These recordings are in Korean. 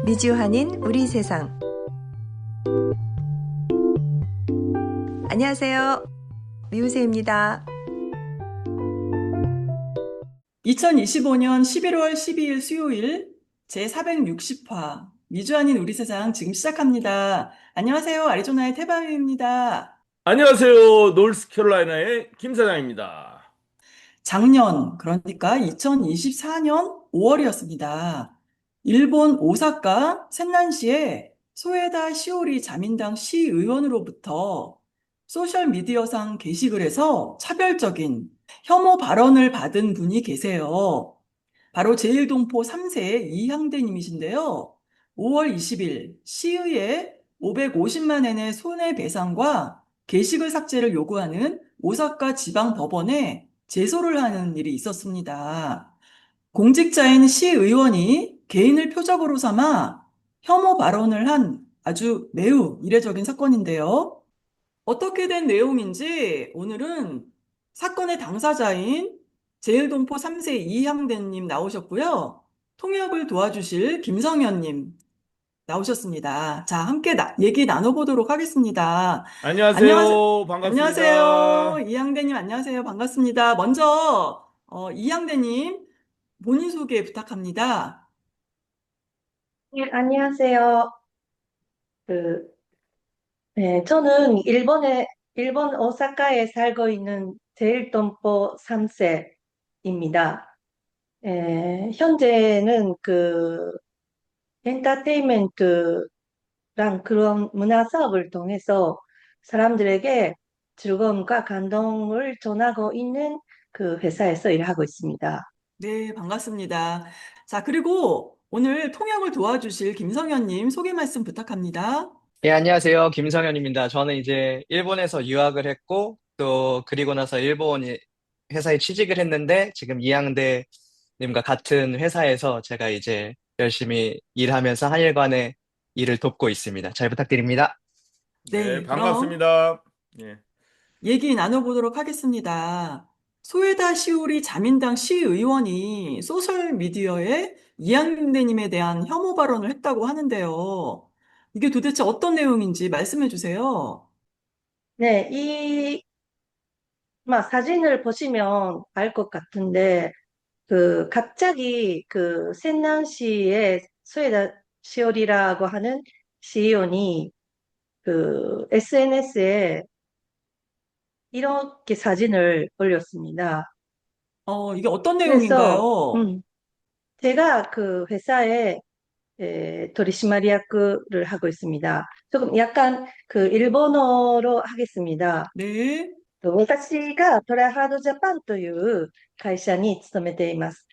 미주한인 우리 세상. 안녕하세요. 미우새입니다. 2025년 11월 12일 수요일 제460화 미주아닌 우리 세상 지금 시작합니다. 안녕하세요. 아리조나의 태바위입니다. 안녕하세요. 노스캐롤라이나의 김 사장입니다. 작년, 그러니까 2024년 5월이었습니다. 일본 오사카 센난시의 소에다 시오리 자민당 시의원으로부터 소셜미디어상 게시글에서 차별적인 혐오 발언을 받은 분이 계세요. 바로 제1동포 3세의 이향대님이신데요. 5월 20일 시의회 550만 엔의 손해배상과 게시글 삭제를 요구하는 오사카 지방법원에 제소를 하는 일이 있었습니다. 공직자인 시의원이 개인을 표적으로 삼아 혐오 발언을 한 아주 매우 이례적인 사건인데요. 어떻게 된 내용인지 오늘은 사건의 당사자인 제일동포 3세 이향대님 나오셨고요. 통역을 도와주실 김성현님 나오셨습니다. 자, 함께 얘기 나눠보도록 하겠습니다. 안녕하세요. 안녕하세요. 안녕하세요. 반갑습니다. 이향대님 안녕하세요. 반갑습니다. 먼저 이향대님 본인 소개 부탁합니다. 네, 안녕하세요. 그, 저는 일본 오사카에 살고 있는 제일동포 3세입니다. 현재는 엔터테인먼트랑 그런 문화 사업을 통해서 사람들에게 즐거움과 감동을 전하고 있는 그 회사에서 일하고 있습니다. 네, 반갑습니다. 자, 그리고 오늘 통역을 도와주실 김성현님 소개 말씀 부탁합니다. 예, 안녕하세요. 김성현입니다. 저는 이제 일본에서 유학을 했고, 또 그리고 나서 일본 회사에 취직을 했는데, 지금 이양대님과 같은 회사에서 제가 이제 열심히 일하면서 한일관의 일을 돕고 있습니다. 잘 부탁드립니다. 네, 네, 그럼 반갑습니다. 예. 얘기 나눠보도록 하겠습니다. 소에다 시오리 자민당 시의원이 소셜미디어에 이한대님에 대한 혐오 발언을 했다고 하는데요. 이게 도대체 어떤 내용인지 말씀해 주세요. 네, 사진을 보시면 알 것 같은데, 갑자기 센난시의 소에다 시오리라고 하는 시의원이 SNS에 이렇게 사진을 올렸습니다. 이게 어떤 그래서, 내용인가요? 제가 그 회사에取締役를 하고 있습니다. 조금 약간 일본어로 하겠습니다. 네. 私がトラハードジャパンという会社に勤めています。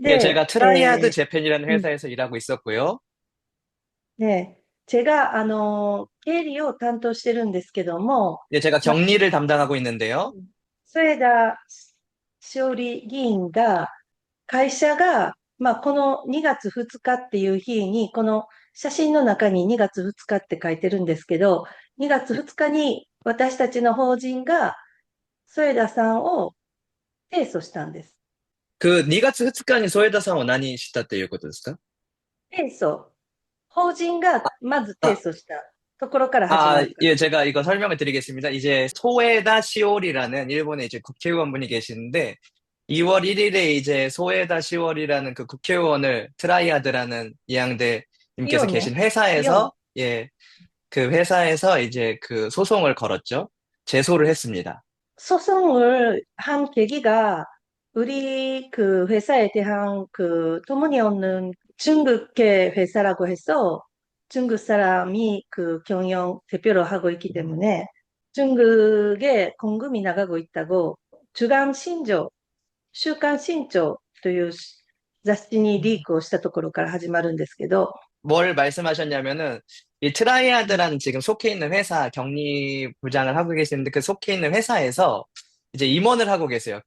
예, 네, 제가 트라이아드 재팬이라는 음, 회사에서 일하고 있었고요. 네. 제가, 経理を担当してるんですけども、예, 제가 まあ、격리를 담당하고 있는데요. 添田しおり議員が、会社が、この2月2日っていう日に、この写真の中に2月2日って書いてるんですけど、2月2日に私たちの法人が添田さんを提訴したんです。그 2月2日に添田さんを何したっていうことですか？提訴。法人がまず提 아, 訴したところから始まるから。 예, 제가 이거 설명을 드리겠습니다. 이제 소에다 시오리라는 일본의 이제 국회의원분이 계시는데 2월 1일에 이제 소에다 시오리라는 그 국회의원을 트라이아드라는 이양대님께서 イオンね。 계신 イオン。 회사에서 예, 그 회사에서 이제 그 소송을 걸었죠. 제소를 했습니다. 소송을 한 계기가 우리 그 회사에 대한 소문이 없는 중국계 회사라고 해서 중국 사람이 경영 대표로 하고 있기 때문에 중국에 공급이 나가고 있다고 주간 신조,週刊新潮という雑誌にリークをしたところから始まるんですけど、 뭘 말씀하셨냐면은 이 트라이아드라는 지금 속해 있는 회사 격리 부장을 하고 계시는데 그 속해 있는 회사에서 이제 임원을 하고 계세요.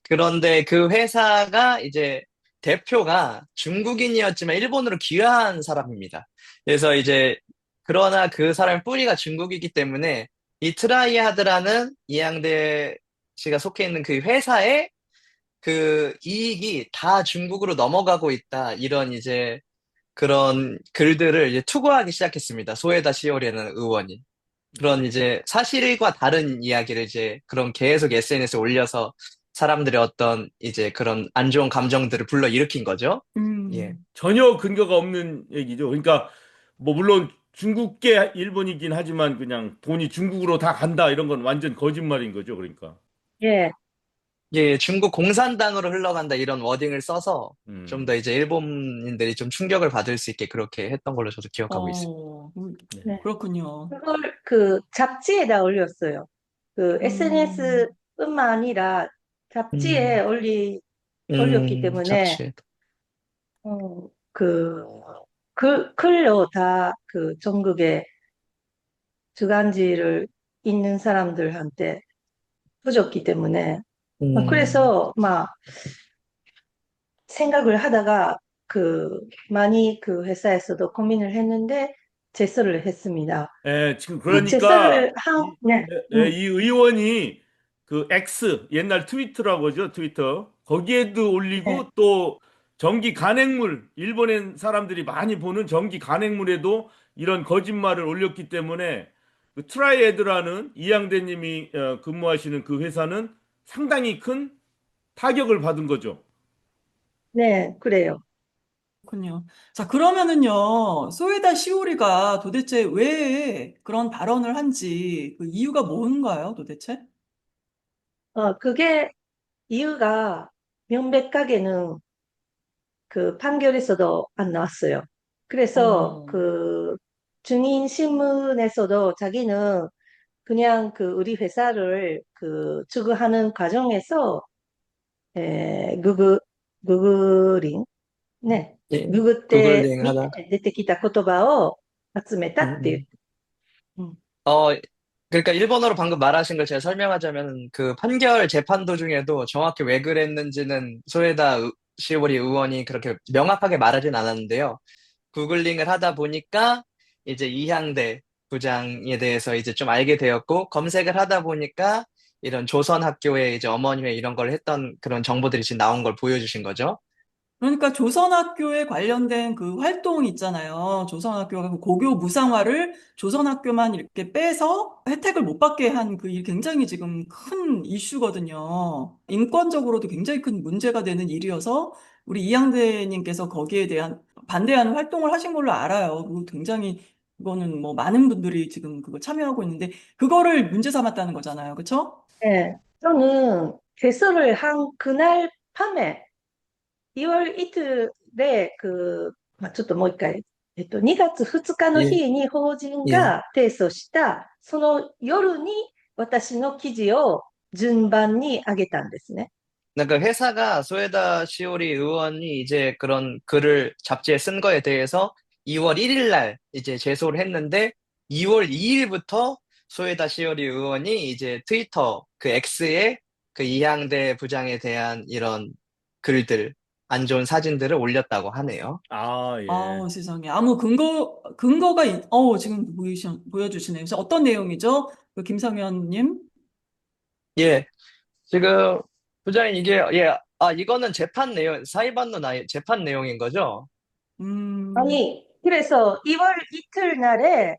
그런데 그 회사가 이제 대표가 중국인이었지만 일본으로 귀화한 사람입니다. 그래서 이제 그러나 그 사람의 뿌리가 중국이기 때문에 이 트라이아드라는 이양대 씨가 속해 있는 그 회사의 그 이익이 다 중국으로 넘어가고 있다. 이런 이제 그런 글들을 이제 투고하기 시작했습니다. 소에다 시오리라는 의원이. 그런 이제 사실과 다른 이야기를 이제 그런 계속 SNS에 올려서 사람들의 어떤 이제 그런 안 좋은 감정들을 불러일으킨 거죠. 예. 전혀 근거가 없는 얘기죠. 그러니까 뭐 물론 중국계 일본이긴 하지만 그냥 돈이 중국으로 다 간다 이런 건 완전 거짓말인 거죠. 그러니까. 예, 예, 중국 공산당으로 흘러간다 이런 워딩을 써서 좀 더 음. 이제 일본인들이 좀 충격을 받을 수 있게 그렇게 했던 걸로 저도 기억하고 있습니다. 네. 네. 그렇군요. 그걸 그 잡지에다 올렸어요. 그 음, SNS뿐만 아니라 잡지에 음, 올렸기 때문에, 잡지. 그, 글로 다 그 전국의 주간지를 읽는 사람들한테 퍼졌기 때문에, 음, 그래서 막 생각을 하다가 많이 그 회사에서도 고민을 했는데 제소를 했습니다. 지금 그 그러니까 네, 이 의원이 그 X 옛날 트위터라고 하죠. 트위터 거기에도 네, 올리고 또 정기 간행물 일본인 사람들이 많이 보는 정기 간행물에도 이런 거짓말을 올렸기 때문에 그 트라이에드라는 이양대 님이 근무하시는 그 회사는 상당히 큰 타격을 받은 거죠. 네, 그래요. 그렇군요. 자, 그러면은요, 소에다 시오리가 도대체 왜 그런 발언을 한지 그 이유가 뭔가요, 도대체? 그게 이유가 명백하게는 그 판결에서도 안 나왔어요. 그래서 어, 그 증인 신문에서도 자기는 그냥 그 우리 회사를 그 추구하는 과정에서 구글링, 네, 예, ググって 구글링 みて 하다. 出てきた言葉を集めた 음, っていう。음. うん。 어, 그러니까 일본어로 방금 말하신 걸 제가 설명하자면 그 판결 재판 도중에도 정확히 왜 그랬는지는 소에다 시오리 의원이 그렇게 명확하게 말하진 않았는데요. 구글링을 하다 보니까 이제 이향대 부장에 대해서 이제 좀 알게 되었고 검색을 하다 보니까 이런 조선 학교에 이제 어머니회 이런 걸 했던 그런 정보들이 지금 나온 걸 보여주신 거죠. 그러니까 조선학교에 관련된 그 활동 있잖아요. 조선학교가 그 고교 무상화를 조선학교만 이렇게 빼서 혜택을 못 받게 한 그 일 굉장히 지금 큰 이슈거든요. 인권적으로도 굉장히 큰 문제가 되는 일이어서 우리 이양대님께서 거기에 대한 반대하는 활동을 하신 걸로 알아요. 그리고 굉장히 그거는 뭐 많은 분들이 지금 그거 참여하고 있는데 그거를 문제 삼았다는 거잖아요. 그렇죠? 네, 저는 개설을 한 그날 밤에 2월 이틀에ちょっともう一回、2月2日の 예, 日に法人 예. が提訴した、その夜に私の記事を順番に上げたんですね。 그러니까 회사가 소에다 시오리 의원이 이제 그런 글을 잡지에 쓴 거에 대해서 2월 1일 날 이제 제소를 했는데 2월 2일부터 소에다 시오리 의원이 이제 트위터 그 X에 그 이향대 부장에 대한 이런 글들, 안 좋은 사진들을 올렸다고 하네요. 예. 아, 세상에. 아무 근거가, 지금 보여주시네요. 그래서 어떤 내용이죠? 그 김성현님? 예, 지금 부장님 이게 이거는 재판 내용, 사이반노 재판 내용인 거죠? 음, 아니, 그래서 2월 이틀 날에,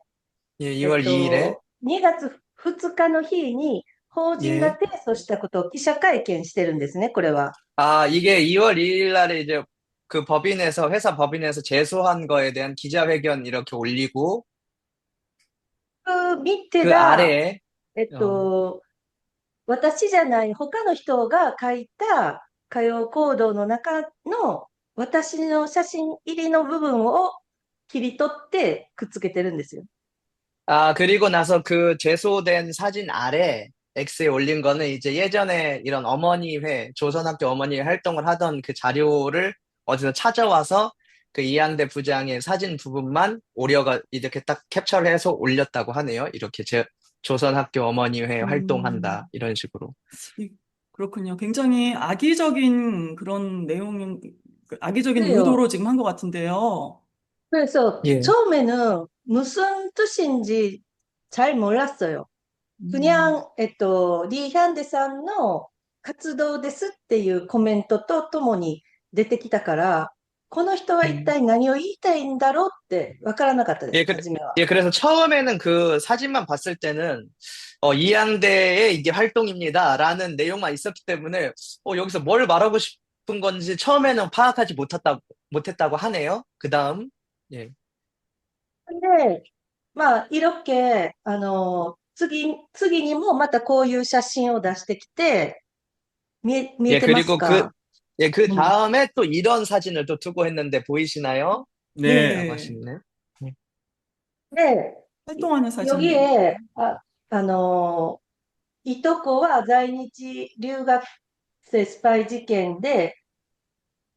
예, 2월 2일에 2月2日の日に法人が 예. 提訴したことを記者会見してるんですね、これは。이게 2월 2일 날에 이제 그 법인에서, 회사 법인에서 제소한 거에 대한 기자회견 이렇게 올리고, 見て 그 た、아래에, えっ 어, と、私じゃない他の人が書いた歌謡コードの中の私の写真入りの部分を切り取ってくっつけてるんですよ。 그리고 나서 그 제소된 사진 아래 X에 올린 거는 이제 예전에 이런 어머니회, 조선학교 어머니 활동을 하던 그 자료를 어디서 찾아와서 그 이양대 부장의 사진 부분만 오려가 이렇게 딱 캡처를 해서 올렸다고 하네요. 이렇게 조선학교 어머니회 활동한다. 음, 이런 식으로. 이- 그렇군요. 굉장히 악의적인 그런 악의적인 그래요. 의도로 지금 한 것 같은데요. 그래서 예. 처음에는 무슨 뜻인지 잘 몰랐어요. 음, 그냥, 리현대さんの活動ですっていうコメントとともに出てきたから、この人は一体何を言いたいんだろうってわからなかったで 예, す、初めは。 예, 그래서 처음에는 그 사진만 봤을 때는, 이양대의 이게 활동입니다라는 내용만 있었기 때문에, 여기서 뭘 말하고 싶은 건지 처음에는 파악하지 못했다고 하네요. 그 다음, 예. で、まあ、色気、次にもまたこういう写真を出してきて、見え 예, てます 그리고 그, か？ 예, 그 うん。 다음에 또 이런 사진을 또 투고했는데 보이시나요? 네. 라고 네. 하시네요. 예. で、활동하는 사진이. 여기에,あの、いとこは在日留学生スパイ事件で、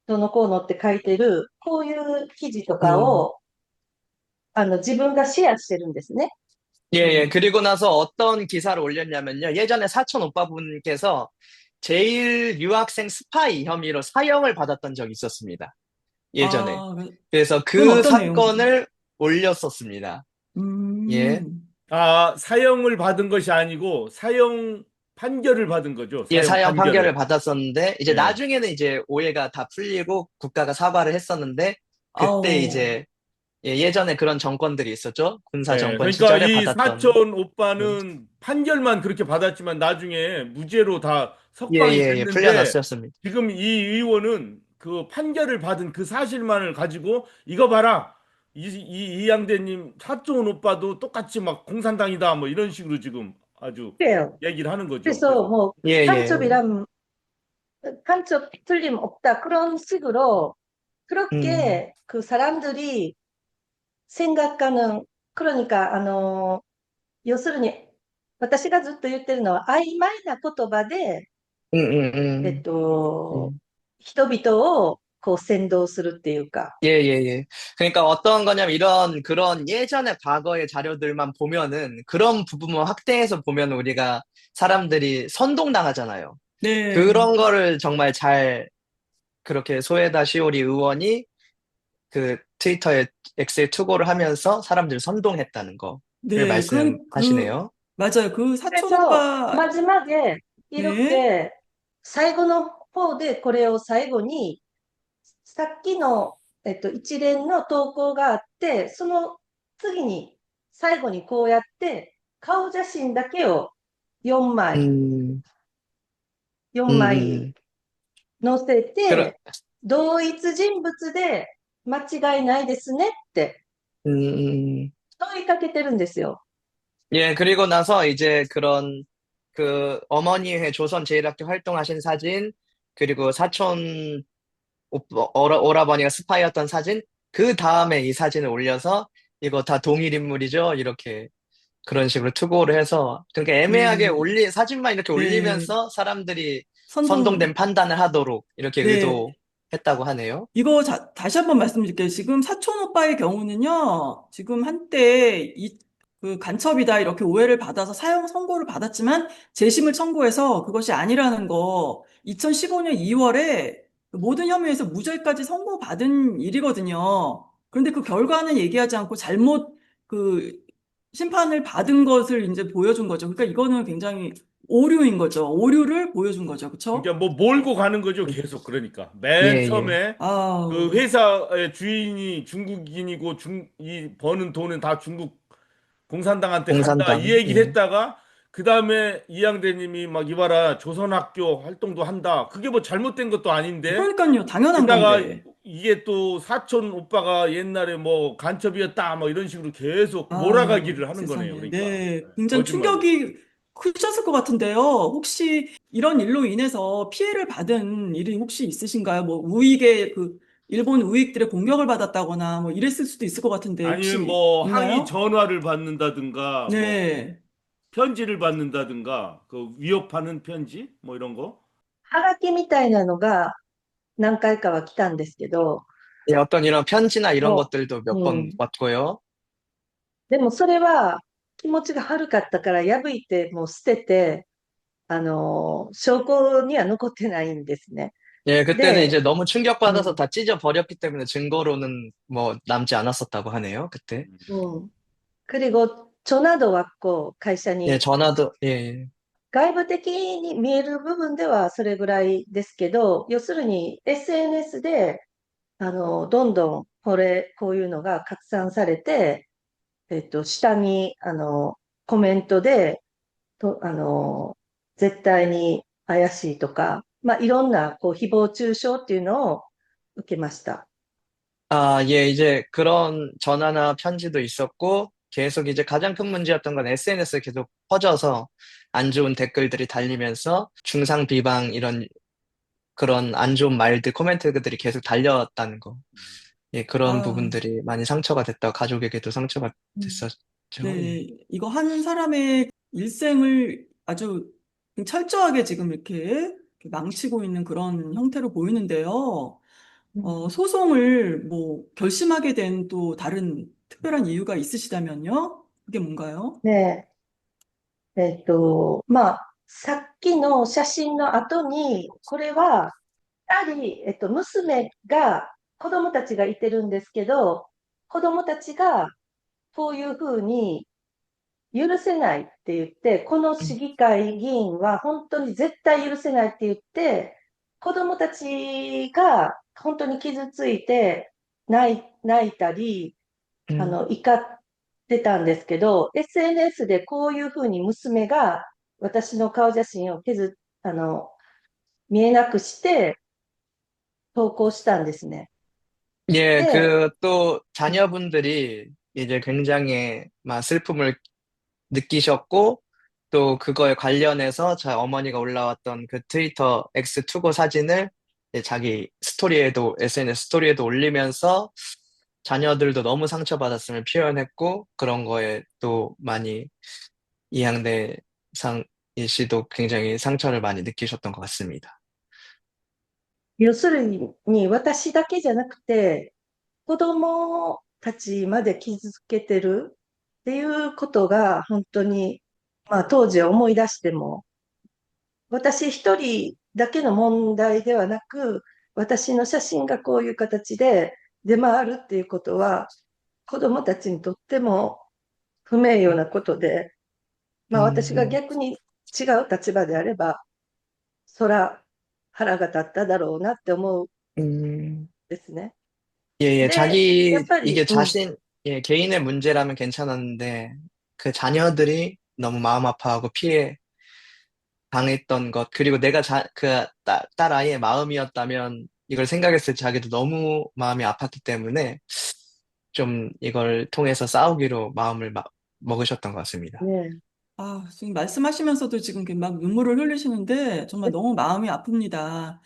どのこうのって書いてる、こういう記事とか 음. を、自分がシェアしてるんですね。 예, 예. 음. 그리고 나서 어떤 기사를 올렸냐면요. 예전에 사촌 오빠분께서 제일 유학생 스파이 혐의로 사형을 받았던 적이 있었습니다. 예전에. 아, 그래서 그건 그 어떤 내용이죠? 사건을 올렸었습니다. 예. 아, 사형을 받은 것이 아니고 사형 판결을 받은 거죠. 예, 사형 사형 판결을 판결을. 받았었는데, 이제 예. 나중에는 이제 오해가 다 풀리고 국가가 사과를 했었는데, 그때 아우, 이제, 예전에 그런 정권들이 있었죠. 군사 예, 정권 그러니까 시절에 이 받았던. 사촌 예, 오빠는 판결만 그렇게 받았지만 나중에 무죄로 다 예, 석방이 예, 됐는데 풀려났었습니다. 지금 이 의원은 그 판결을 받은 그 사실만을 가지고 이거 봐라. 이양대님 사촌 오빠도 똑같이 막 공산당이다 뭐 이런 식으로 지금 아주 그래요. 얘기를 하는 거죠. 그래서 그래서 뭐, 예, 예. 간첩 틀림없다. 그런 식으로, 음, 그렇게 그 사람들이 생각하는, 그러니까, 要するに、私がずっと言ってるのは、曖昧な言葉で、 음, 음, 음. 음. 人々をこう扇動するっていうか、 예, 예, 예. 그러니까 어떤 거냐면 그런 예전의 과거의 자료들만 보면은 그런 부분만 확대해서 보면 우리가 사람들이 선동당하잖아요. 네. 그런 거를 정말 잘 그렇게 소에다 시오리 의원이 그 트위터에 X에 투고를 하면서 사람들을 선동했다는 거를 네. 말씀하시네요. 맞아요. 그 사촌 そ 오빠, マジまで、네. 最後の方でこれを最後に、さっきの、一連の投稿があって、その次に、最後にこうやって、顔写真だけを4枚、 음, 4 음, 枚載せ 그러, て、同一人物で間違いないですねって 음, 問いかけてるんですよ。 예, 그리고 나서 이제 그 어머니회 조선 제일학교 활동하신 사진, 그리고 사촌 오라버니가 스파이였던 사진, 그 다음에 이 사진을 올려서 이거 다 동일 인물이죠? 이렇게 그런 식으로 투고를 해서 그러니까 애매하게 네. 사진만 이렇게 네. 올리면서 사람들이 선동, 선동된 판단을 하도록 이렇게 네. 의도했다고 하네요. 이거 다시 한번 말씀드릴게요. 지금 사촌 오빠의 경우는요, 지금 한때 그 간첩이다 이렇게 오해를 받아서 사형 선고를 받았지만 재심을 청구해서 그것이 아니라는 거 2015년 2월에 모든 혐의에서 무죄까지 선고받은 일이거든요. 그런데 그 결과는 얘기하지 않고 잘못 그 심판을 받은 것을 이제 보여준 거죠. 그러니까 이거는 굉장히 오류인 거죠. 오류를 보여준 거죠. 그러니까 그렇죠? 뭐 몰고 가는 거죠. 계속 그러니까 예, 맨 예. 처음에 그 아우, 회사의 주인이 중국인이고 이 버는 돈은 다 중국 공산당한테 간다 이 공산당. 얘기를 했다가 그 다음에 이양대님이 막 이봐라 조선학교 활동도 한다. 그게 뭐 잘못된 것도 아닌데 그러니까요. 당연한 게다가 건데. 이게 또 사촌 오빠가 옛날에 뭐 간첩이었다 뭐 이런 식으로 계속 아우, 몰아가기를 하는 거네요. 세상에. 그러니까 네, 굉장히 거짓말을. 충격이 크셨을 것 같은데요. 혹시 이런 일로 인해서 피해를 받은 일이 혹시 있으신가요? 뭐 일본 우익들의 공격을 받았다거나 뭐 이랬을 수도 있을 것 같은데 아니면 혹시 뭐 항의 있나요? 전화를 받는다든가 뭐 네. 편지를 받는다든가 그 위협하는 편지 뭐 이런 거. はがきみたいなのが何回かは来たんですけど、 예, 어떤 이런 편지나 이런 も 것들도 う、몇 번 왔고요. でもそれは気持ちが悪かったから破いてもう捨てて、証拠には残ってないんですね。 예, 그때는 이제 で、 너무 충격받아서 うん、 다 찢어 버렸기 때문에 증거로는 뭐 남지 않았었다고 하네요, 그때. うん。그리고 전화도 왔고, 会社 예, に。 전화도, 예, 外部的に見える部分ではそれぐらいですけど、要するに SNS でどんどんこういうのが拡散されて、下に、コメントで、絶対に怪しいとか、まあ、いろんな、誹謗中傷っていうのを受けました。 아, 예, 이제 그런 전화나 편지도 있었고, 계속 이제 가장 큰 문제였던 건 SNS에 계속 퍼져서 안 좋은 댓글들이 달리면서 중상 비방 이런 그런 안 좋은 말들, 코멘트들이 계속 달렸다는 거. 예, 그런 아, 부분들이 많이 상처가 됐다. 가족에게도 상처가 음. 됐었죠. 예. 네, 이거 한 사람의 일생을 아주 철저하게 지금 이렇게 망치고 있는 그런 형태로 보이는데요. 소송을 뭐 결심하게 된 또 다른 특별한 이유가 있으시다면요? 그게 뭔가요? で、まあ、さっきの写真の後に、これは、やはり、娘が、子供たちがいてるんですけど、子供たちが、こういうふうに許せないって言って、この市議会議員は本当に絶対許せないって言って、子供たちが本当に傷ついて泣いたり、음, 怒ってたんですけど、SNS でこういうふうに娘が私の顔写真を見えなくして投稿したんですね。예, で、그 또 자녀분들이 이제 굉장히 막 슬픔을 느끼셨고, 또 그거에 관련해서 저희 어머니가 올라왔던 그 트위터 X 투고 사진을 이제 자기 스토리에도, SNS 스토리에도 올리면서 자녀들도 너무 상처받았음을 표현했고, 그런 거에 또 많이 이양대 이 씨도 굉장히 상처를 많이 느끼셨던 것 같습니다. 要するに私だけじゃなくて、子供たちまで傷つけてるっていうことが本当に、まあ当時思い出しても、私一人だけの問題ではなく、私の写真がこういう形で出回るっていうことは、子供たちにとっても不名誉なことで、まあ私が 음, 逆に違う立場であれば、そら腹が立っただろうなって思うん음, ですね。예, 예, で、やっぱり、이게 예, 개인의 문제라면 괜찮았는데, 그 자녀들이 너무 마음 아파하고 피해 당했던 것, 그리고 내가 딸아이의 마음이었다면 이걸 생각했을 때 자기도 너무 마음이 아팠기 때문에 좀 이걸 통해서 싸우기로 마음을 먹으셨던 것 같습니다. ね、아, 지금 말씀하시면서도 지금 이렇게 막 눈물을 흘리시는데 정말 너무 마음이 아픕니다.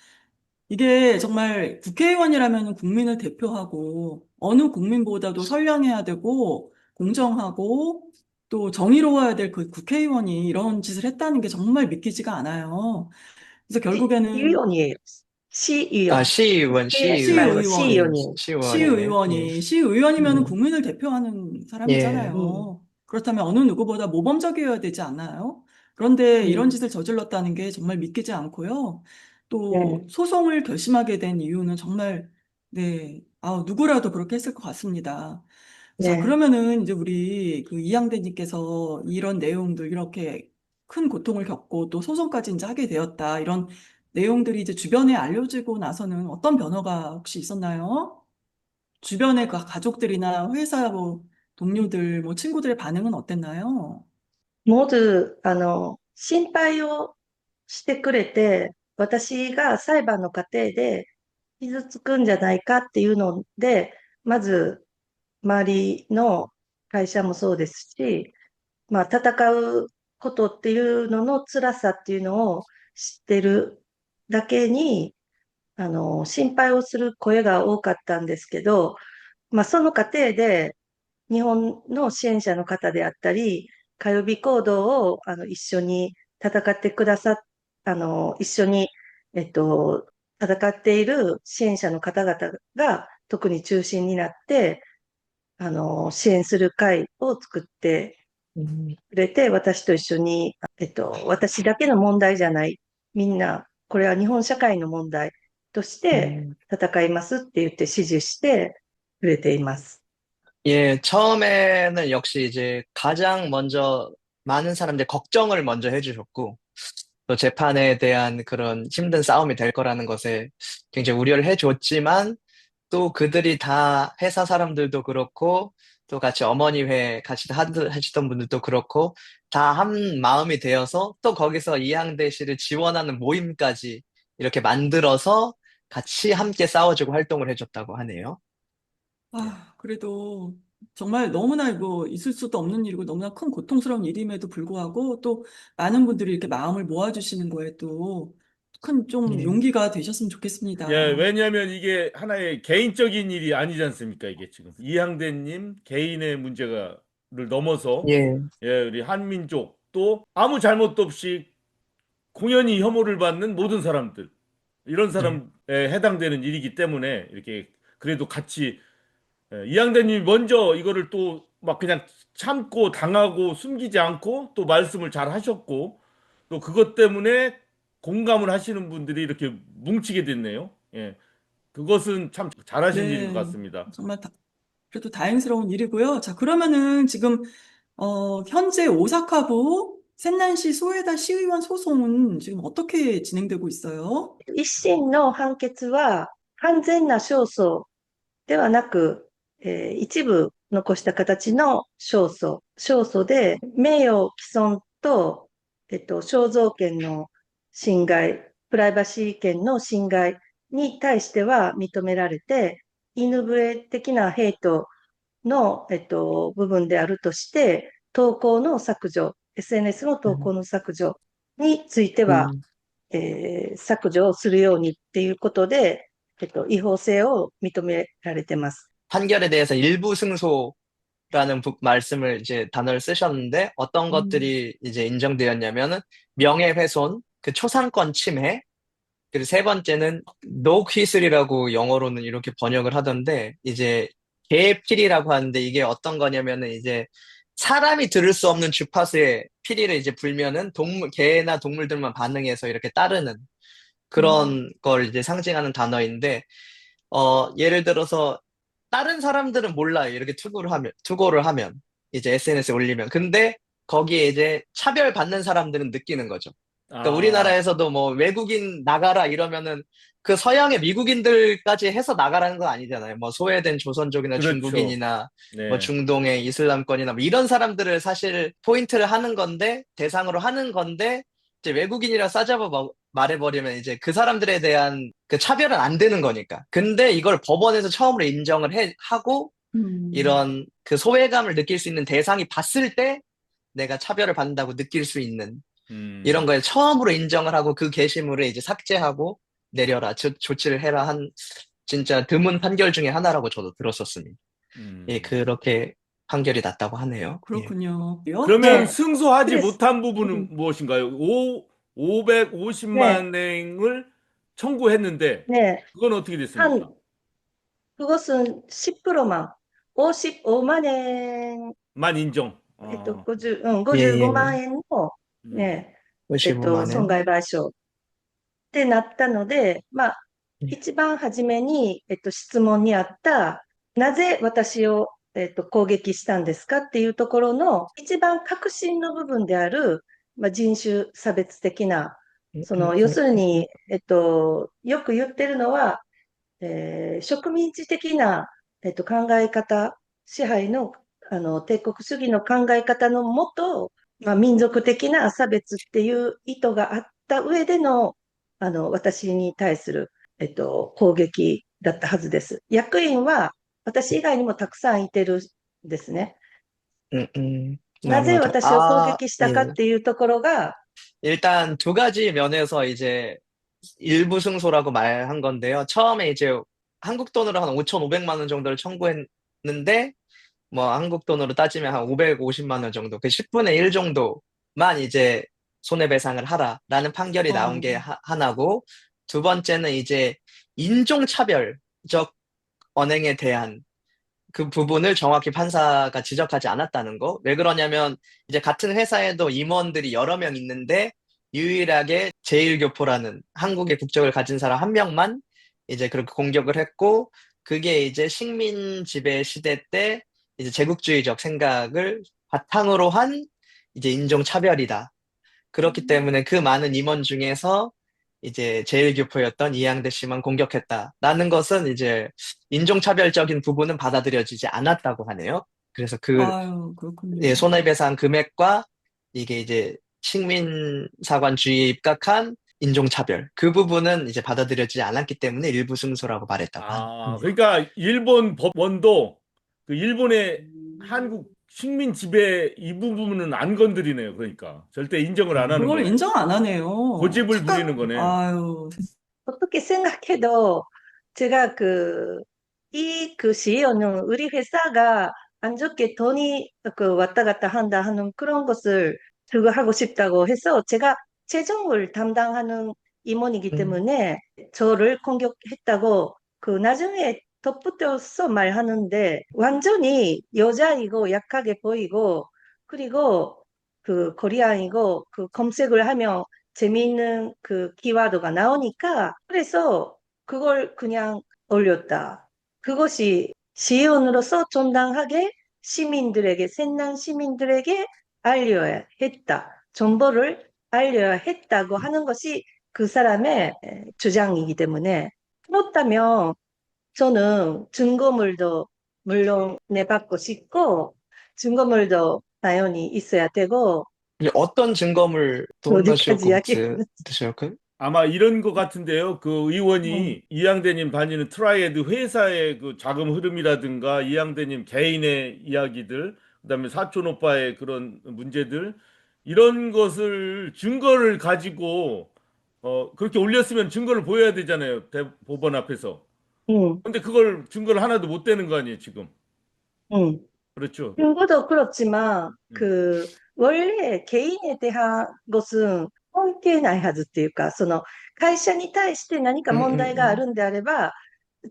이게 정말 국회의원이라면 국민을 대표하고 어느 국민보다도 선량해야 되고 공정하고 또 정의로워야 될 그 국회의원이 이런 짓을 했다는 게 정말 믿기지가 않아요. 그래서 결국에는 시의원이에요. 아, 시의원. 시의원, 국회 말고 예, 시의원이에요. 시의원이네요. 예, 시의원이면 음, 국민을 대표하는 예, 음, 사람이잖아요. 그렇다면 어느 누구보다 모범적이어야 되지 않나요? 그런데 이런 음, 짓을 저질렀다는 게 정말 믿기지 않고요. 또 네, 소송을 결심하게 된 이유는 정말 네, 누구라도 그렇게 했을 것 같습니다. 자, 네, 그러면은 이제 우리 그 이양대님께서 이런 내용들 이렇게 큰 고통을 겪고 또 소송까지 이제 하게 되었다. 이런 내용들이 이제 주변에 알려지고 나서는 어떤 변화가 혹시 있었나요? 주변의 그 가족들이나 회사 뭐 동료들, 뭐 친구들의 반응은 어땠나요? まず、心配をしてくれて、私が裁判の過程で傷つくんじゃないかっていうので、まず、周りの会社もそうですし、まあ、戦うことっていうのの辛さっていうのを知ってるだけに、心配をする声が多かったんですけど、まあ、その過程で、日本の支援者の方であったり、火曜日行動を一緒に戦ってくださっ、一緒に、戦っている支援者の方々が特に中心になって、支援する会を作って음, くれて、私と一緒に、私だけの問題じゃない、みんな、これは日本社会の問題として음. 戦いますって言って支持してくれています。 예, 처음에는 역시 이제 가장 먼저 많은 사람들이 걱정을 먼저 해주셨고, 또 재판에 대한 그런 힘든 싸움이 될 거라는 것에 굉장히 우려를 해줬지만, 또 그들이 다 회사 사람들도 그렇고 또 같이 어머니회 같이 하시던 분들도 그렇고 다 한 마음이 되어서 또 거기서 이항대 씨를 지원하는 모임까지 이렇게 만들어서 같이 함께 싸워주고 활동을 해줬다고 하네요. 그래도 정말 너무나 이거 있을 수도 없는 일이고 너무나 큰 고통스러운 일임에도 불구하고 또 많은 분들이 이렇게 마음을 모아주시는 거에 또 큰 좀 네. 용기가 되셨으면 예, 좋겠습니다. 왜냐하면 이게 하나의 개인적인 일이 아니지 않습니까? 이게 지금 이항대님 개인의 문제가를 넘어서 예. 예, 우리 한민족 또 아무 잘못도 없이 공연히 혐오를 받는 모든 사람들 이런 네. 사람에 해당되는 일이기 때문에 이렇게 그래도 같이 이항대님이 먼저 이거를 또 막 그냥 참고 당하고 숨기지 않고 또 말씀을 잘 하셨고 또 그것 때문에 공감을 하시는 분들이 이렇게 뭉치게 됐네요. 예. 그것은 참 잘하신 일인 것 네, 같습니다. 정말 그래도 다행스러운 일이고요. 자, 그러면은 지금 현재 오사카부 센난시 소에다 시의원 소송은 지금 어떻게 진행되고 있어요? 一審の判決は完全な勝訴ではなく、一部残した形の勝訴で、名誉毀損と、肖像権の侵害、プライバシー権の侵害に対しては認められて、犬笛的なヘイトの、部分であるとして、投稿の削除、SNS の投稿の削除については、음. 削除をするようにっていうことで、違法性を認められてます。 판결에 대해서 일부 승소라는 말씀을 이제 단어를 쓰셨는데 어떤 음, 것들이 이제 인정되었냐면은 명예훼손, 그 초상권 침해, 그리고 세 번째는 노퀴슬이라고 영어로는 이렇게 번역을 하던데 이제 개피리라고 하는데 이게 어떤 거냐면은 이제 사람이 들을 수 없는 주파수의 피리를 이제 불면은 개나 동물들만 반응해서 이렇게 따르는 음, 그런 걸 이제 상징하는 단어인데 예를 들어서 다른 사람들은 몰라요. 이렇게 투고를 하면 이제 SNS에 올리면. 근데 거기에 이제 차별받는 사람들은 느끼는 거죠. 그러니까 아, 우리나라에서도 뭐 외국인 나가라 이러면은 그 서양의 미국인들까지 해서 나가라는 건 아니잖아요. 뭐 소외된 조선족이나 그렇죠. 중국인이나 뭐 네. 중동의 이슬람권이나 뭐 이런 사람들을 사실 포인트를 하는 건데 대상으로 하는 건데 이제 외국인이라 싸잡아 말해버리면 이제 그 사람들에 대한 그 차별은 안 되는 거니까. 근데 이걸 법원에서 처음으로 인정을 하고 음, 이런 그 소외감을 느낄 수 있는 대상이 봤을 때 내가 차별을 받는다고 느낄 수 있는 이런 음, 거에 처음으로 인정을 하고 그 게시물을 이제 삭제하고 내려라, 조치를 해라 한 진짜 드문 판결 중에 하나라고 저도 들었었습니다. 예, 음. 그렇게 판결이 났다고 하네요. 예. 그렇군요. 그러면 네, 승소하지 です。 못한 うん 부분은 무엇인가요?ね、 550만 행을 청구했는데 ね、그건 어떻게 됐습니까? 反、그것은 10%만, 5만 엔, 만 인정. 50、예, 55 예. 万円の、음, ね、55만 損 엔. 害賠償ってなったので、まあ、一番初めに、質問にあった、なぜ私を、攻撃したんですかっていうところの、一番核心の部分である、まあ、人種差別的な、要するに、よく言ってるのは、植民地的な、考え方、支配の、帝国主義の考え方のもと、まあ、民族的な差別っていう意図があった上での、私に対する、攻撃だったはずです。役員は私以外にもたくさんいてるんですね。なぜ 나루호도. 私を攻 아, 撃したかっ 예. ていうところが、 일단 두 가지 면에서 이제 일부 승소라고 말한 건데요. 처음에 이제 한국 돈으로 한 5,500만 원 정도를 청구했는데, 뭐 한국 돈으로 따지면 한 550만 원 정도, 그 10분의 1 정도만 이제 손해배상을 하라라는 판결이 나온 어, 게 하나고, 두 번째는 이제 인종차별적 언행에 대한 그 부분을 정확히 판사가 지적하지 않았다는 거. 왜 그러냐면 이제 같은 회사에도 임원들이 여러 명 있는데 유일하게 제일교포라는 한국의 국적을 가진 사람 한 명만 이제 그렇게 공격을 했고 그게 이제 식민 지배 시대 때 이제 제국주의적 생각을 바탕으로 한 이제 인종차별이다. 그렇기 때문에 그 많은 임원 중에서 이제 제1교포였던 이양대 씨만 공격했다라는 것은 이제 인종차별적인 부분은 받아들여지지 않았다고 하네요. 그래서 그 아유, 예, 그렇군요. 손해배상 금액과 이게 이제 식민사관주의에 입각한 인종차별 그 부분은 이제 받아들여지지 않았기 때문에 일부 승소라고 말했다고 아, 합니다. 그러니까 일본 법원도 그 일본의 한국 식민 지배 이 부분은 안 건드리네요. 그러니까 절대 인정을 안 하는 그걸 거네. 인정 안 하네요. 고집을 부리는 거네. 아유, 어떻게 생각해도 제가 그 CEO는 우리 회사가 안 좋게 돈이 왔다 갔다 한다 하는 그런 것을 추구하고 싶다고 해서 제가 재정을 담당하는 임원이기 때문에 저를 공격했다고 나중에 덧붙여서 말하는데 완전히 여자이고 약하게 보이고 그리고 코리안이고 검색을 하면 재미있는 키워드가 나오니까 그래서 그걸 그냥 올렸다. 그것이 시의원으로서 정당하게 시민들에게, 센난 시민들에게 알려야 했다. 정보를 알려야 했다고 하는 것이 그 사람의 주장이기 때문에 그렇다면 저는 증거물도 물론 내받고 싶고 증거물도 당연히 있어야 되고 이제 어떤 증거물 어디까지 도나시오쿠 이야기했나? 드시오쿠? 아마 이런 것 같은데요. 그 음, 의원이 이양대님 다니는 트라이에드 회사의 그 자금 흐름이라든가 이양대님 개인의 이야기들, 그다음에 사촌 오빠의 그런 문제들 이런 것을 증거를 가지고 그렇게 올렸으면 증거를 보여야 되잖아요. 법원 앞에서. 음, 근데 그걸 증거를 하나도 못 대는 거 아니에요, 지금. 음. 그렇죠. 친구도 그렇지만, 음. 원래 개인에 대한 것은関係ないはずっていうか、会社に対して何か 음, 問 음, 題があ 음. るんであれば、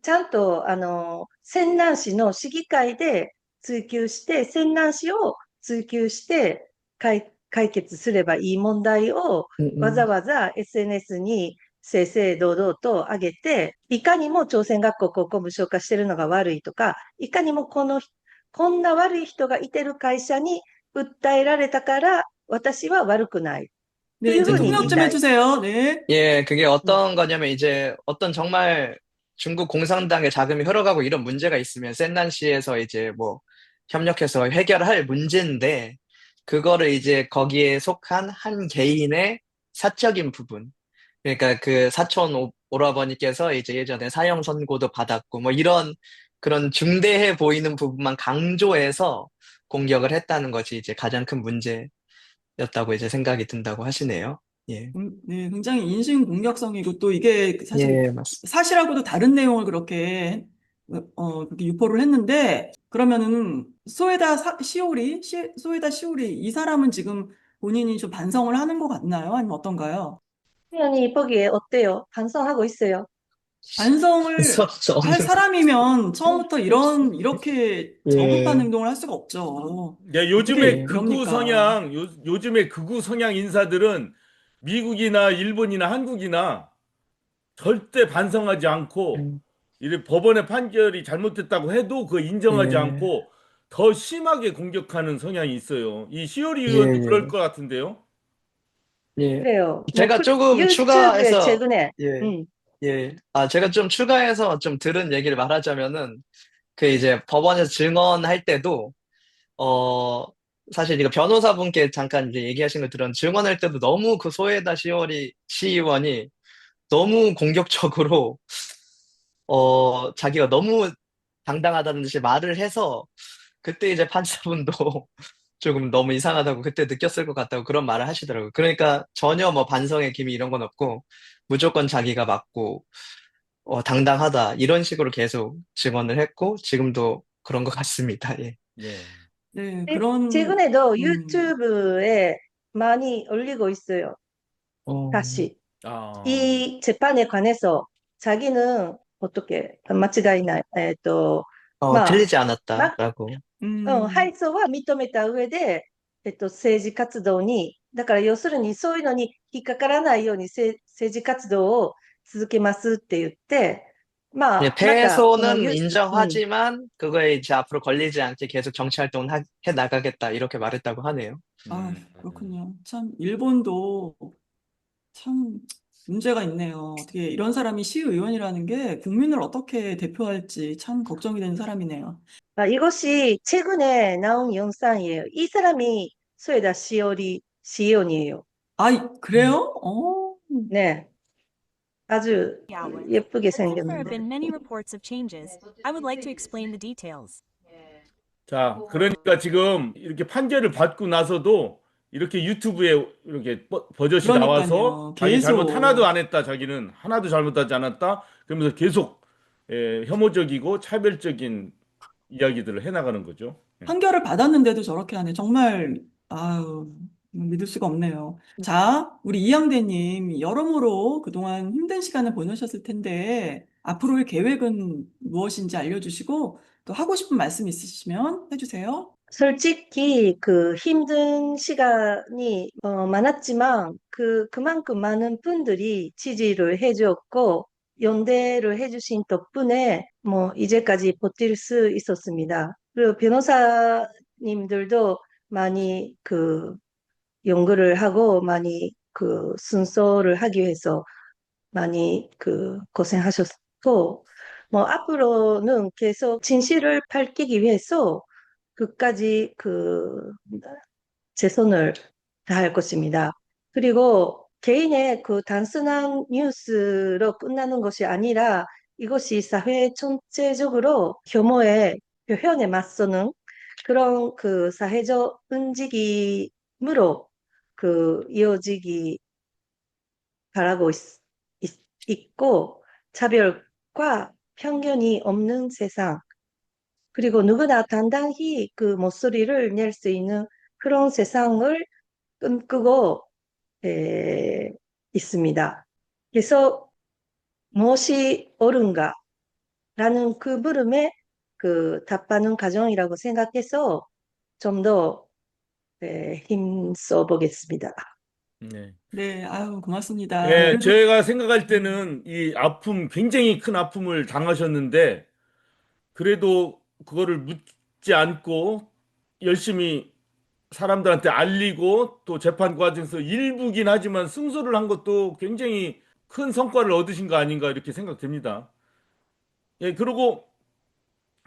ちゃんと、泉南市の市議会で追及して、泉南市を追及して解決すればいい問題を、음, わざ 음. わざ SNS に正々堂々と上げて、いかにも朝鮮学校高校無償化してるのが悪いとか、いかにもこんな悪い人がいてる会社に訴えられたから、私は悪くない。とい 네, うふ 이제 うに言 통역 い 좀 たい。 해주세요. 네. 예, 그게 음, 어떤 거냐면 이제 어떤 정말 중국 공산당의 자금이 흘러가고 이런 문제가 있으면 센난시에서 이제 뭐 협력해서 해결할 문제인데 그거를 이제 거기에 속한 한 개인의 사적인 부분. 그러니까 그 사촌 오라버니께서 이제 예전에 사형 선고도 받았고 뭐 이런 그런 중대해 보이는 부분만 강조해서 공격을 했다는 것이 이제 가장 큰 문제였다고 이제 생각이 든다고 하시네요. 예. 네, 굉장히 인신 공격성이고 또 이게 사실 예, 맞습니다. 사실하고도 다른 내용을 그렇게 유포를 했는데 그러면은 소에다 시오리 이 사람은 지금 본인이 좀 반성을 하는 것 같나요? 아니면 어떤가요? 당연히 보기에 어때요? 반성하고 있어요. 반성을 할 없는 거. 사람이면 처음부터 이렇게 저급한 예, 행동을 할 수가 없죠. 야, 어떻게 요즘에 예, 그럽니까? 요즘에 극우 성향 인사들은 미국이나 일본이나 한국이나 절대 반성하지 않고 이 법원의 판결이 잘못됐다고 해도 그 인정하지 예, 않고 더 심하게 공격하는 성향이 있어요. 이 시오리 예, 의원도 그럴 예, 것 같은데요. 예. 그래요. 제가 조금 유튜브에 추가해서, 최근에, 예, 예. 아, 제가 좀 추가해서 좀 들은 얘기를 말하자면은, 그 이제 법원에서 증언할 때도, 어, 사실 이거 변호사분께 잠깐 이제 얘기하신 거 들은 증언할 때도 너무 그 소에다 시의원이 너무 공격적으로, 자기가 너무 당당하다는 듯이 말을 해서, 그때 이제 판사분도 조금 너무 이상하다고 그때 느꼈을 것 같다고 그런 말을 하시더라고요. 그러니까 전혀 뭐 반성의 기미 이런 건 없고 무조건 자기가 맞고 당당하다 이런 식으로 계속 증언을 했고 지금도 그런 것 같습니다. 예. 네. 네, 최근에도 유튜브에 많이 올리고 있어요. 어, 다시. 아, 이 재판에 관해서 자기는 어떻게,間違いない。まあ、틀리지 않았다라고. 음, 敗訴は認めた上で、政治活動に、だから要するにそういうのに引っかからないように政治活動を続けますって言って、예, まあ、また、패소는 うん、 인정하지만 그거에 이제 앞으로 걸리지 않게 계속 정치 활동을 해 나가겠다 이렇게 말했다고 하네요. 아, 음. 그렇군요. 참, 일본도 참 문제가 있네요. 어떻게 이런 사람이 시의원이라는 게 국민을 어떻게 대표할지 참 걱정이 되는 사람이네요. 이것이 최근에 나온 영상이에요. 이 사람이 소에다 시오리 시온이에요. 그래요? 네, 아주 예쁘게 Since there have 생겼는데. been many reports of changes, I would like to explain the details. 자, 그러니까 지금 이렇게 판결을 받고 나서도 이렇게 유튜브에 이렇게 버젓이 나와서 그러니까요. 자기 잘못 하나도 계속. 안 했다, 자기는 하나도 잘못하지 않았다, 그러면서 계속 혐오적이고 차별적인 이야기들을 해나가는 거죠. 예. 판결을 받았는데도 저렇게 하네. 정말, 믿을 수가 없네요. 자, 우리 이양대님, 여러모로 그동안 힘든 시간을 보내셨을 텐데, 앞으로의 계획은 무엇인지 알려주시고, 또 하고 싶은 말씀 있으시면 해주세요. 솔직히 그 힘든 시간이 많았지만 그만큼 많은 분들이 지지를 해주었고 연대를 해주신 덕분에 뭐 이제까지 버틸 수 있었습니다. 그리고 변호사님들도 많이 그 연구를 하고 많이 그 순서를 하기 위해서 많이 그 고생하셨고 뭐 앞으로는 계속 진실을 밝히기 위해서 끝까지 그 최선을 다할 것입니다. 그리고 개인의 그 단순한 뉴스로 끝나는 것이 아니라 이것이 사회 전체적으로 혐오의 표현에 맞서는 그런 그 사회적 움직임으로 그 이어지기 바라고 있고 차별과 편견이 없는 세상 그리고 누구나 당당히 그 목소리를 낼 수 있는 그런 세상을 꿈꾸고 있습니다. 그래서 무엇이 옳은가라는 그 물음에 그 답하는 과정이라고 생각해서 좀 더 힘써 보겠습니다. 네. 네, 고맙습니다. 예, 그래도, 제가 생각할 때는 이 아픔, 굉장히 큰 아픔을 당하셨는데, 그래도 그거를 묻지 않고 열심히 사람들한테 알리고 또 재판 과정에서 일부긴 하지만 승소를 한 것도 굉장히 큰 성과를 얻으신 거 아닌가 이렇게 생각됩니다. 예, 그리고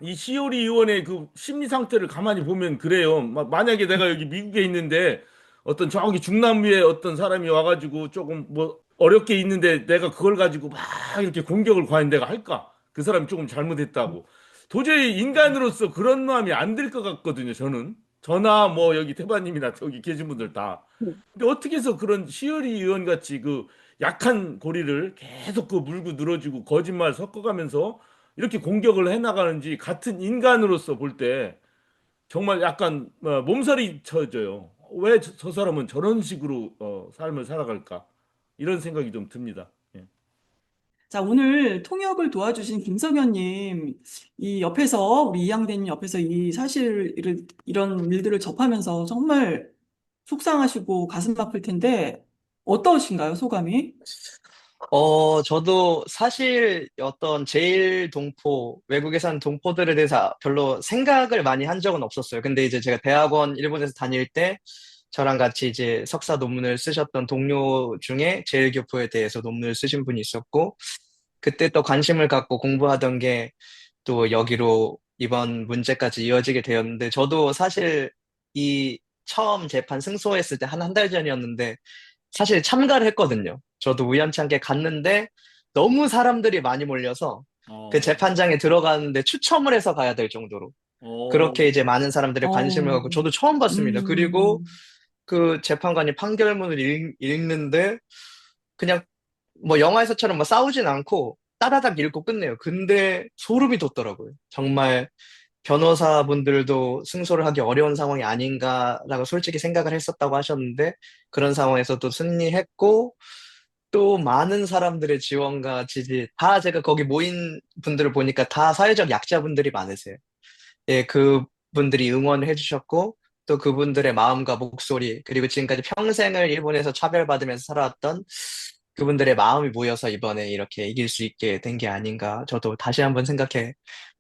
이 시오리 의원의 그 심리 상태를 가만히 보면 그래요. 만약에 내가 여기 미국에 있는데 어떤 저기 중남미의 어떤 사람이 와가지고 조금 뭐 어렵게 있는데 내가 그걸 가지고 막 이렇게 공격을 과연 내가 할까? 그 사람이 조금 잘못했다고. 도저히 인간으로서 그런 마음이 안 들 것 같거든요, 저는. 저나 뭐 여기 태바님이나 여기 계신 분들 다. 근데 어떻게 해서 그런 시어리 의원 같이 그 약한 고리를 계속 그 물고 늘어지고 거짓말 섞어가면서 이렇게 공격을 해나가는지 같은 인간으로서 볼 때 정말 약간 몸살이 쳐져요. 왜 저 사람은 저런 식으로 삶을 살아갈까? 이런 생각이 좀 듭니다. 예. 자, 오늘 통역을 도와주신 김성현님, 이 옆에서, 우리 이양대님 옆에서 이 사실, 이런 일들을 접하면서 정말 속상하시고 가슴 아플 텐데, 어떠신가요, 소감이? 저도 사실 어떤 제일 동포, 외국에 사는 동포들에 대해서 별로 생각을 많이 한 적은 없었어요. 근데 이제 제가 대학원 일본에서 다닐 때 저랑 같이 이제 석사 논문을 쓰셨던 동료 중에 제일교포에 대해서 논문을 쓰신 분이 있었고, 그때 또 관심을 갖고 공부하던 게 또 여기로 이번 문제까지 이어지게 되었는데, 저도 사실 이 처음 재판 승소했을 때 한 달 전이었는데, 사실 참가를 했거든요. 저도 우연찮게 갔는데 너무 사람들이 많이 몰려서 그 어, 재판장에 들어가는데 추첨을 해서 가야 될 정도로 어, 그렇게 이제 많은 사람들이 관심을 어, 갖고 저도 처음 봤습니다. 그리고 음, 그 재판관이 판결문을 읽는데 그냥 뭐 영화에서처럼 뭐 싸우진 않고 따다닥 읽고 끝내요. 근데 소름이 돋더라고요. 정말 변호사분들도 승소를 하기 어려운 상황이 아닌가라고 솔직히 생각을 했었다고 하셨는데 그런 상황에서 또 승리했고 또 많은 사람들의 지원과 지지 다 제가 거기 모인 분들을 보니까 다 사회적 약자분들이 많으세요. 예, 그분들이 응원을 해주셨고 또 그분들의 마음과 목소리 그리고 지금까지 평생을 일본에서 차별받으면서 살아왔던 그분들의 마음이 모여서 이번에 이렇게 이길 수 있게 된 게 아닌가 저도 다시 한번 생각해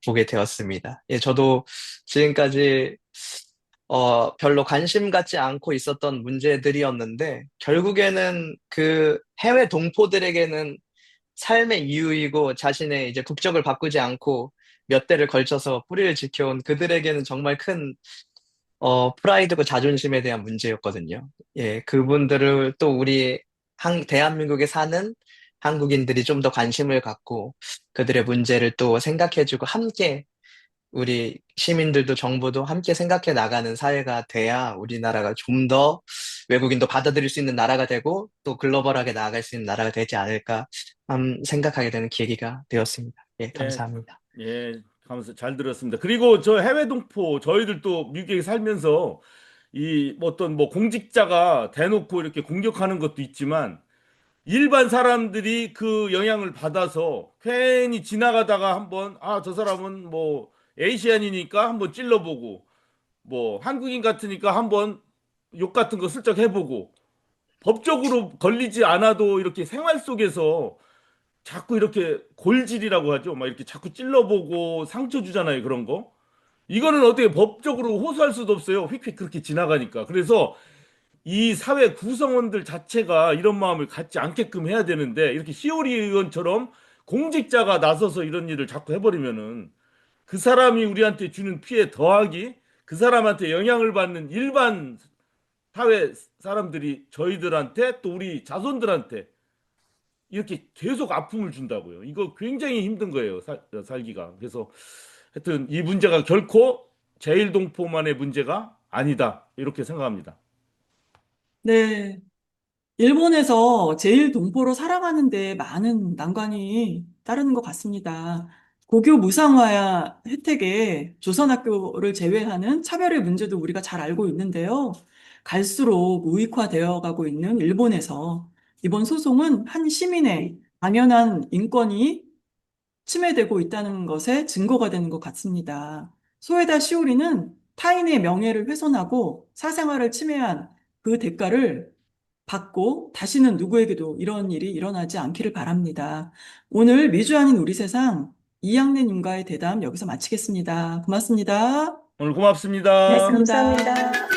보게 되었습니다. 예, 저도 지금까지 별로 관심 갖지 않고 있었던 문제들이었는데, 결국에는 그 해외 동포들에게는 삶의 이유이고 자신의 이제 국적을 바꾸지 않고 몇 대를 걸쳐서 뿌리를 지켜온 그들에게는 정말 큰 프라이드고 자존심에 대한 문제였거든요. 예, 그분들을 또 우리 대한민국에 사는 한국인들이 좀 더 관심을 갖고 그들의 문제를 또 생각해주고 함께 우리 시민들도 정부도 함께 생각해 나가는 사회가 돼야 우리나라가 좀 더 외국인도 받아들일 수 있는 나라가 되고 또 글로벌하게 나아갈 수 있는 나라가 되지 않을까 생각하게 되는 계기가 되었습니다. 예, 예, 감사합니다. 예, 잘 들었습니다. 그리고 저 해외 동포 저희들도 미국에 살면서 이 어떤 뭐 공직자가 대놓고 이렇게 공격하는 것도 있지만 일반 사람들이 그 영향을 받아서 괜히 지나가다가 한번 저 사람은 뭐 에이시안이니까 한번 찔러보고 뭐 한국인 같으니까 한번 욕 같은 거 슬쩍 해보고 법적으로 걸리지 않아도 이렇게 생활 속에서 자꾸 이렇게 골질이라고 하죠. 막 이렇게 자꾸 찔러보고 상처 주잖아요. 그런 거. 이거는 어떻게 법적으로 호소할 수도 없어요. 휙휙 그렇게 지나가니까. 그래서 이 사회 구성원들 자체가 이런 마음을 갖지 않게끔 해야 되는데 이렇게 시오리 의원처럼 공직자가 나서서 이런 일을 자꾸 해버리면은 그 사람이 우리한테 주는 피해 더하기 그 사람한테 영향을 받는 일반 사회 사람들이 저희들한테 또 우리 자손들한테 이렇게 계속 아픔을 준다고요. 이거 굉장히 힘든 거예요. 살기가. 그래서 하여튼 이 문제가 결코 제일동포만의 문제가 아니다. 이렇게 생각합니다. 네. 일본에서 제일 동포로 살아가는데 많은 난관이 따르는 것 같습니다. 고교 무상화 혜택에 조선학교를 제외하는 차별의 문제도 우리가 잘 알고 있는데요. 갈수록 우익화되어 가고 있는 일본에서 이번 소송은 한 시민의 당연한 인권이 침해되고 있다는 것에 증거가 되는 것 같습니다. 소에다 시오리는 타인의 명예를 훼손하고 사생활을 침해한 그 대가를 받고 다시는 누구에게도 이런 일이 일어나지 않기를 바랍니다. 오늘 미주 아닌 우리 세상 이양래님과의 대담 여기서 마치겠습니다. 고맙습니다. 오늘 네, 고맙습니다. 고맙습니다. 감사합니다.